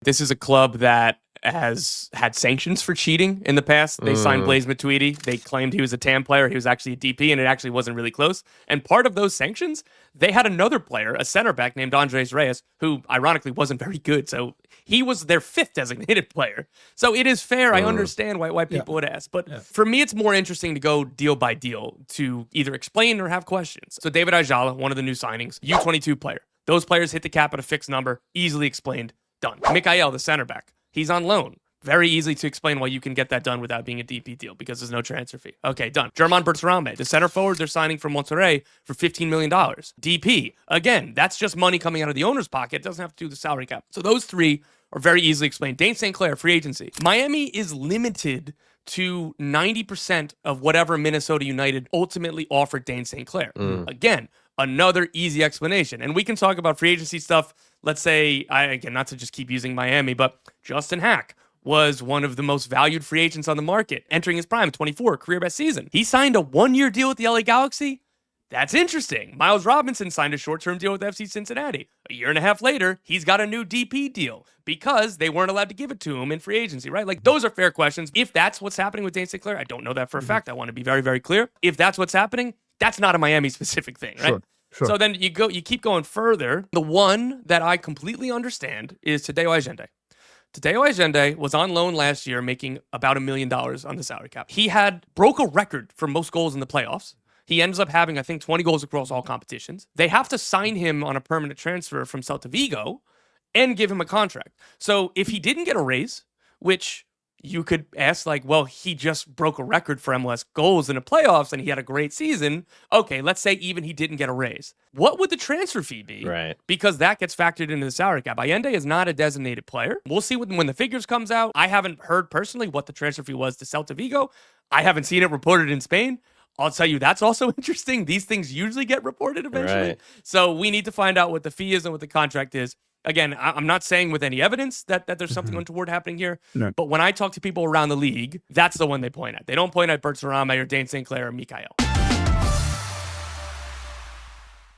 This is a club that has had sanctions for cheating in the past. They signed Blaise Matuidi. They claimed he was a TAM player. He was actually a DP, and it actually wasn't really close. And part of those sanctions, they had another player, a center back named Andres Reyes, who ironically wasn't very good. So he was their 5th designated player. So it is fair. I understand why people would ask. But for me, it's more interesting to go deal by deal to either explain or have questions. So David Ayala, one of the new signings, U22 player. Those players hit the cap at a fixed number, easily explained, done. Mikael, the center back, he's on loan. Very easy to explain why you can get that done without being a DP deal because there's no transfer fee. Okay, done. German Bertrame, the center forward they're signing from Monterrey for $15 million. DP, again, that's just money coming out of the owner's pocket. It doesn't have to do the salary cap. So those three are very easily explained. Dane St. Clair, free agency. Miami is limited to 90% of whatever Minnesota United ultimately offered Dane St. Clair. Again, another easy explanation. And we can talk about free agency stuff. Let's say, again, not to just keep using Miami, but Justin Hack was one of the most valued free agents on the market, entering his prime, 24, career best season. He signed a 1-year deal with the LA Galaxy. That's interesting. Miles Robinson signed a short-term deal with FC Cincinnati. A year and a half later, he's got a new DP deal because they weren't allowed to give it to him in free agency, right? Like, those are fair questions. If that's what's happening with Dane St. Clair, I don't know that for a fact. I want to be very, very clear. If that's what's happening, that's not a Miami-specific thing, right? Sure. So then you keep going further. The one that I completely understand is Tadeo Allende. Tadeo Allende was on loan last year, making about $1 million on the salary cap. He broke a record for most goals in the playoffs. He ends up having, I think, 20 goals across all competitions. They have to sign him on a permanent transfer from Celta Vigo and give him a contract. So if he didn't get a raise, which you could ask, like, well, he just broke a record for MLS goals in the playoffs and he had a great season. Okay, let's say even he didn't get a raise. What would the transfer fee be? Right. Because that gets factored into the salary cap. Allende is not a designated player. We'll see when the figures comes out. I haven't heard personally what the transfer fee was to Celta Vigo. I haven't seen it reported in Spain. I'll tell you, that's also interesting. These things usually get reported eventually. Right. So we need to find out what the fee is and what the contract is. Again, I'm not saying with any evidence that there's something untoward happening here, but when I talk to people around the league, that's the one they point at. They don't point at Bertrame or Dane St. Clair or Mikael.